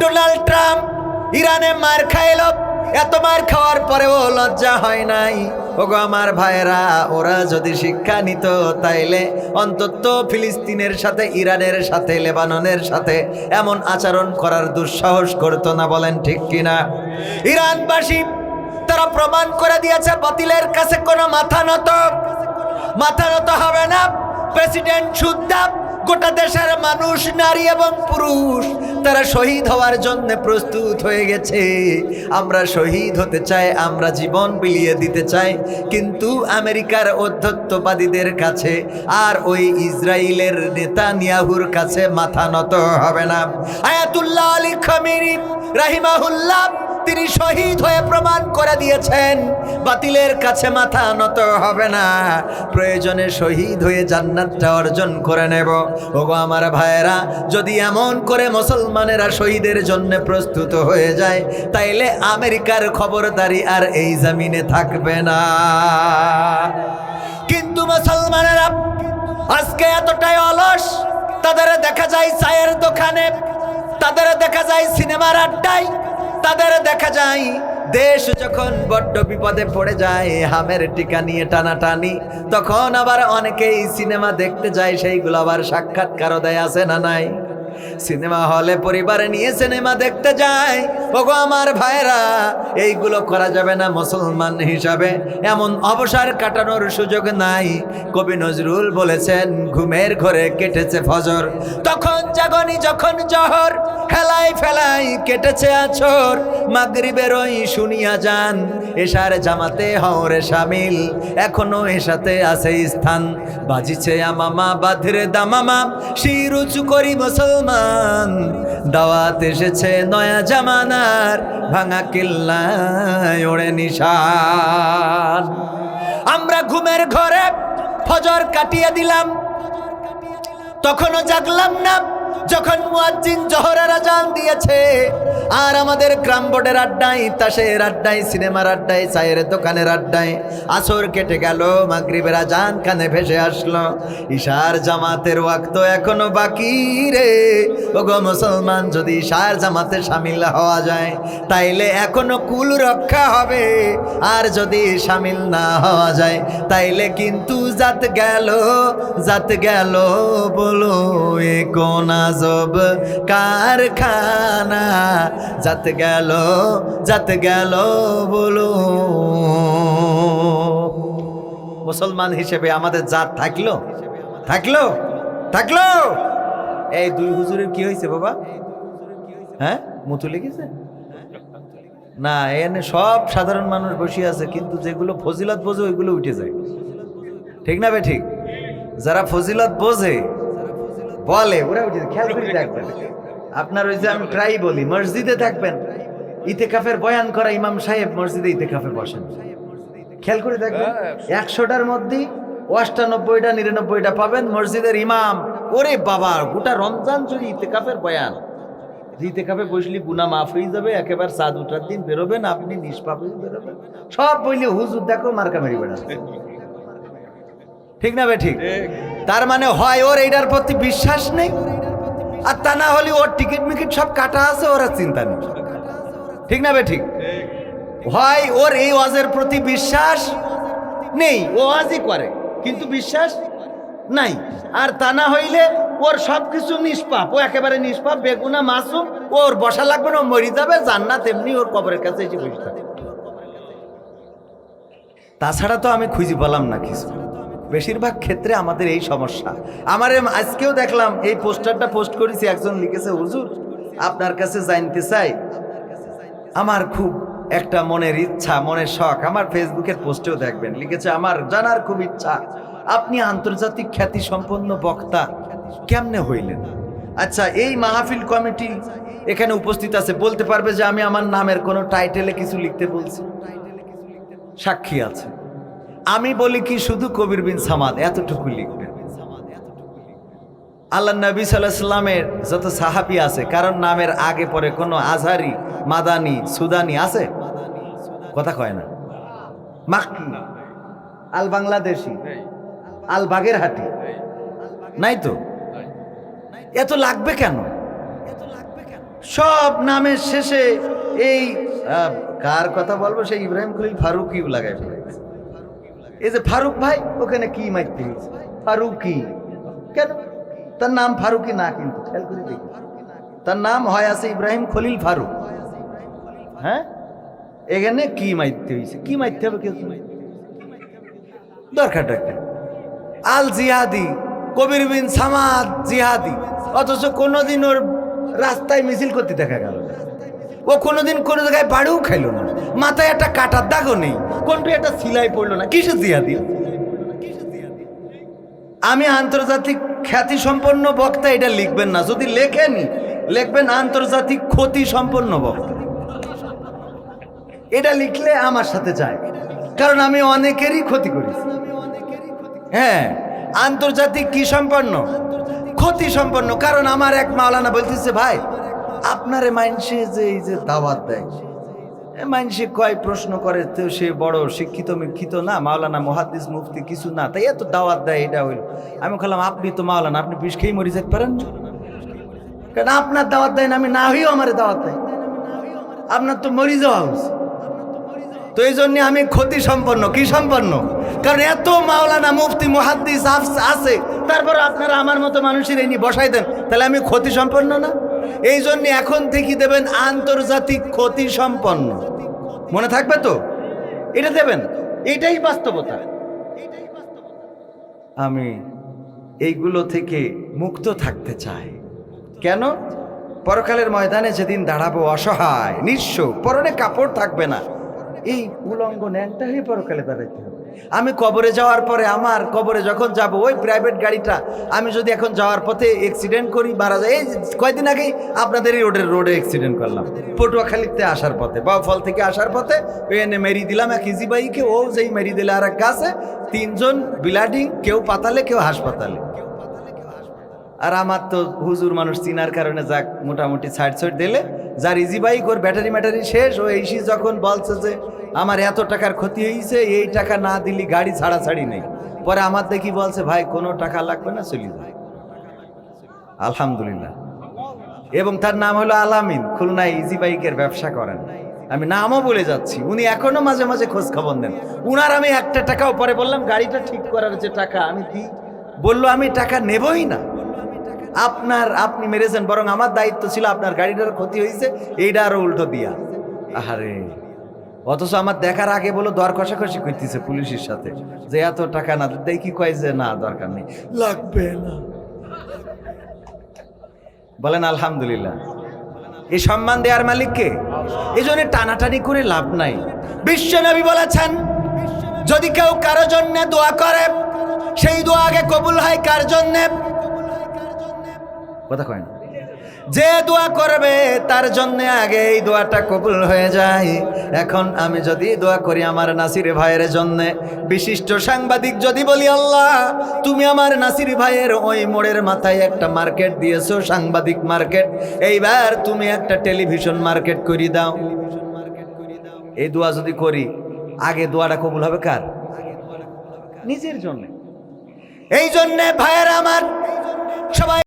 Donald Trump ইরানে মার খাইল, এত মার খাওয়ার পরেও লজ্জা হয় নাই। ওগো আমার ভাইরা, ওরা যদি শিক্ষা নিত তাইলে অন্তত ফিলিস্তিনের সাথে, ইরানের সাথে, লেবাননের সাথে এমন আচরণ করার দুঃসাহস করতো না। বলেন ঠিক কিনা? ইরানবাসী তারা প্রমাণ করে দিয়েছে বাতিলের কাছে কোনো মাথা নত হবে না। প্রেসিডেন্ট সুদ্ধা গোটা দেশের মানুষ, নারী এবং পুরুষ, তারা শহীদ হওয়ার জন্য প্রস্তুত হয়ে গেছে। আমরা শহীদ হতে চাই, আমরা জীবন বিলিয়ে দিতে চাই, কিন্তু আমেরিকার অধ্যত্ববাদীদের কাছে আর ওই ইসরায়েলের নেতানিয়াহুর কাছে মাথা নত হবে না। আয়াতুল্লাহ আলী খামেনি রাহিমাহুল্লাহ তিনি শহীদ হয়ে প্রমাণ করে দিয়েছেন বাতিলের কাছে মাথা নত হবে না, প্রয়োজনে শহীদ হয়ে জান্নাতটা অর্জন করে নেব। ওগো আমার ভাইয়েরা, যদি এমন করে মুসলমানেরা শহীদের জন্য প্রস্তুত হয়ে যায়, তাইলে আমেরিকার খবরদারি আর এই জমিনে থাকবে না। কিন্তু মুসলমানেরা আজকে এতটাই অলস, তাদের দেখা যায় চায়ের দোকানে, তাদের দেখা যায় সিনেমার আড্ডায়, তাদের দেখা যায় দেশ যখন বড্ড বিপদে পড়ে যায়, হামের টিকা নিয়ে টানাটানি, তখন আবার অনেকেই সিনেমা দেখতে যায়, সেইগুলো আবার সাক্ষাৎকারও দেয়, আছে না নাই? সিনেমা হলে পরিবারে নিয়ে সিনেমা দেখতে যায়। ওগো আমার ভাইরা, এইগুলো করা যাবে না মুসলমান হিসাবে। এমন অবসর কাটানোর সুযোগ নাই। কবি নজরুল বলেছেন, ঘুমের ঘরে কেটেছে ফজর, তখন জাগনি যখন জহর, হেলাই ফেলাই কেটেছে আছর, মাগরিবের ওই শুনিয়া যান, এশার জামাতে হওরে শামিল, এখনো এসাতে আছে স্থান, বাজিছে আমামা বাধরে দামামা, শির উঁচু করি মুসলমান, দাওয়াত এসেছে নয়া জামানার, ভাঙা কিল্লায় ওড়ে নিশান। আমরা ঘুমের ঘরে ফজর কাটিয়ে দিলাম, তখনও জাগলাম না যখন মুয়াজ্জিন জোহরের আজান দিয়েছে। আর আমাদের গ্রাম বোর্ডের আড্ডায়, তাসের আড্ডায়, সিনেমার আড্ডায়, চায়ের দোকানের আড্ডায় আসর কেটে গেল, মাগরিবের আজান কানে ভেসে আসলো, ইশার জামাতের ওয়াক্ত এখনো বাকি রে। ওগো মুসলমান, যদি ইশার জামাতে শামিল হওয়া যায় তাইলে এখনো কুল রক্ষা হবে, আর যদি শামিল না হওয়া যায় তাইলে কিন্তু জাত গেল বলো এ কোন আজব কারখানা, জাত গেল বলো। মুসলমান হিসেবে আমাদের জাত থাকলো। এই দুই হুজুরের কি হয়েছে বাবা? হ্যাঁ, মুতু লেগেছে না? এনে সব সাধারণ মানুষ বসে আছে, কিন্তু যেগুলো ফজিলত বোঝে ওইগুলো উঠে যায়। ঠিক না বে ঠিক? যারা ফজিলত বোঝে বলে ওরা উঠে যায়। খেয়াল করে দেখবেন আপনার, ওই যে আমি প্রায়ই বলি, মসজিদে থাকবেন, ইতেকাফের বয়ান করা ইমাম সাহেব মসজিদে ইতেকাফে বসেন, খেয়াল করে দেখবেন 100টার মধ্যে 98টা 99টা পাবেন মসজিদের ইমাম। ওরে বাবা, গোটা রমজান জুড়ে ইতেকাফের বয়ান, ইতেকাফে বসলি গুনাহ মাফ হয়ে যাবে, একেবারে চাঁদ উঠার দিন বেরোবেন আপনি, নিষ্পাপ হয়ে বেরোবেন, সব বললে হুজুর দেখো মার্কা মেরি বেড়াচ্ছে। ঠিক না বে ঠিক? তার মানে হয় ওর এইটার প্রতি বিশ্বাস নেই, আর তা না হলে ওর টিকিট মিকিট সব কাটা আছে, ওরা চিন্তা নেই। ঠিক না বে ঠিক? হয় ওর এই ওয়াজের প্রতি বিশ্বাস নেই, ও ওয়াজই করে কিন্তু বিশ্বাস নাই, আর তা না হইলে ওর সবকিছু নিষ্পাপ, ও একেবারে নিষ্পাপ, বেগুনা মাসুম, ওর বসা লাগবে না, ও মরি যাবে, জান্নাত এমনি ওর কবরের কাছে এসে বসে থাকবে। তাছাড়া তো আমি খুঁজে পেলাম না কিছু। বেশিরভাগ ক্ষেত্রে আমাদের এই সমস্যা। আমার আজকেও দেখলাম এই পোস্টারটা পোস্ট করেছি, একজন লিখেছে, হুজুর আপনার কাছে জানতে চাই, আমার খুব একটা মনের ইচ্ছা, মনের শখ, আমার ফেসবুকের পোস্টেও দেখবেন লিখেছে, আমার জানার খুব ইচ্ছা, আপনি আন্তর্জাতিক খ্যাতি সম্পন্ন বক্তা কেমনে হইলেন? আচ্ছা, এই মাহফিল কমিটি এখানে উপস্থিত আছে, বলতে পারবে যে আমি আমার নামের কোনো টাইটেলে কিছু লিখতে বলছি? সাক্ষী আছে। আমি বলি কি, শুধু কবির বিন সামাদ এতটুকু লিখবেন। আল্লাহ নবী সাল্লাল্লাহু আলাইহি সাল্লামের যত সাহাবী আছে, কারণ নামের আগে পরে কোনো আজহারি, মাদানি, সুদানি আছে? কথা কয় না। মাক্কি, আল বাংলাদেশি, আল বাগেরহাটি নাই তো? এত লাগবে কেন? সব নামের শেষে এই কার কথা বলবো, সেই ইব্রাহিম খলিল ফারুকি লাগাই ফেলেছে। এই যে ফারুক ভাই, ওখানে কি মারতে হয়েছে? ফারুকি কেন? তার নাম ফারুকি না, কিন্তু খেয়াল করে দেখি, তার নাম হয় আছে ইব্রাহিম খলিল ফারুক। হ্যাঁ, এখানে কি মারতে হয়েছে? কি মারতে হবে? কেউ দরকারটা একটা আল জিহাদি, কবির বিন সামাদ জিহাদি, অথচ কোনোদিন ওর রাস্তায় মিছিল করতে দেখা গেল না। ও কোনোদিন কোনো জায়গায় বাড়িও খাইল না, মাথায় একটা কাটার দাগও নেই, কোনটি একটা সিলাই পড়লো না। কিসের জিহাদি? আমি আন্তর্জাতিক খ্যাতি সম্পন্ন বক্তা, এটা লিখবেন না। যদি লেখেনি, লিখবেন আন্তর্জাতিক ক্ষতি সম্পন্ন বক্তা। এটা লিখলে আমার সাথে যায়, কারণ আমি অনেকেরই ক্ষতি করেছি। হ্যাঁ, আন্তর্জাতিক কি সম্পন্ন? ক্ষতি সম্পন্ন। কারণ আমার এক মাওলানা বলতেছে, ভাই আপনারে মাইনসে যে এই যে দাওয়াত দেয়, মাইনসে কয় প্রশ্ন করে, তো সে বড় শিক্ষিত মিক্ষিত না, মাওলানা মুহাদ্দিস মুফতি কিছু না, তাই এত দাওয়াত দেয়। এটা হইল, আমি বললাম আপনি তো মাওলানা, আপনি বিষ খেয়ে মরে যেতে পারেন, কারণ আপনার দাওয়াত দেয় না, আমি না হইও আমার দাওয়াত দেয়, আপনার তো মরি যাওয়া উচিত। তো এই জন্য আমি ক্ষতি সম্পন্ন। কি সম্পন্ন? কারণ এত মাওলানা মুফতি মুহাদ্দিস আছে, তারপর আপনারা আমার মতো মানুষের এই নিয়ে বসাই দেন, তাহলে আমি ক্ষতি সম্পন্ন না? এই জন্য এখন থেকে দেবেন আন্তর্জাতিক ক্ষতি সম্পন্ন। মনে থাকবে তো? এটা দেবেন, এটাই বাস্তবতা। আমি এইগুলো থেকে মুক্ত থাকতে চাই। কেন? পরকালের ময়দানে যেদিন দাঁড়াবো অসহায় নিঃস্ব, পরনে কাপড় থাকবে না, এই উলঙ্গ ন্যাংটা হয়ে পরকালে দাঁড়াইতে হবে। আমি কবরে যাওয়ার পরে, আমার কবরে যখন যাব, ওই প্রাইভেট গাড়িটা আমি যদি এখন যাওয়ার পথে অ্যাক্সিডেন্ট করি, মারা যায়। এই কয়েকদিন আগেই আপনাদের এই রোডে অ্যাক্সিডেন্ট করলাম, পটুয়াখালীতে আসার পথে, বাউফল থেকে আসার পথে, ওই এনে মেরি দিলাম এক ইজি বাইকে, ও যেই মেরি দিলে আর এক গাছে, তিনজন ব্লাডিং, কেউ পাতালে কেউ হাসপাতালে। আর আমার তো হুজুর মানুষ চিনার কারণে যাক মোটামুটি সাইড দিলে, যার ইজি বাইক ওর ব্যাটারি ম্যাটারি শেষ, ও এসি যখন বলছে যে আমার এত টাকার ক্ষতি হয়েছে, এই টাকা না দিলি গাড়ি ছাড়াছাড়ি নেই, পরে আমার দেখি বলছে ভাই কোনো টাকা লাগবে না, চলি যায়। আলহামদুলিল্লাহ। এবং তার নাম হলো আলামিন, খুলনায় ইজি বাইকের ব্যবসা করেন, আমি নামও বলে যাচ্ছি। উনি এখনো মাঝে মাঝে খোঁজ খবর দেন। উনার আমি একটা টাকাও, পরে বললাম গাড়িটা ঠিক করার যে টাকা আমি দিই, বললো আমি টাকা নেবই না, আপনি মেরেছেন, বরং আমার দায়িত্ব ছিল, আপনার গাড়িটার ক্ষতি হয়েছে এইটা আরো উল্টো দিয়া। আরে, অথচ আমার দেখার আগে বলো দর কষাকষি করতেছে পুলিশের সাথে, যে এত টাকা না দেয়, কি কয় যে না দরকার নেই, লাগবে না। বলেন আলহামদুলিল্লাহ। এই সম্মান দেওয়ার মালিককে। এই জন্য টানাটানি করে লাভ নাই। বিশ্ব নবী বলেছেন, যদি কেউ কারো জন্য দোয়া করে, সেই দোয়া আগে কবুল হয় কার জন্য? কথা কয় না? যে দোয়া করবে তার জন্য আগে এই দোয়াটা কবুল হয়ে যায়। এখন আমি যদি দোয়া করি আমার নাসির ভাইয়ের জন্য, বিশিষ্ট সাংবাদিক যদি বলি, আল্লাহ তুমি আমার নাসির ভাইয়ের ওই মোড়ের মাথায় একটা মার্কেট দিয়েছো, সাংবাদিক মার্কেট, এইবার তুমি একটা টেলিভিশন মার্কেট করে দাও, এই দোয়া যদি করি, আগে দোয়াটা কবুল হবে কার? নিজের জন্য। এই জন্যে ভাইয়েরা আমার, সবাই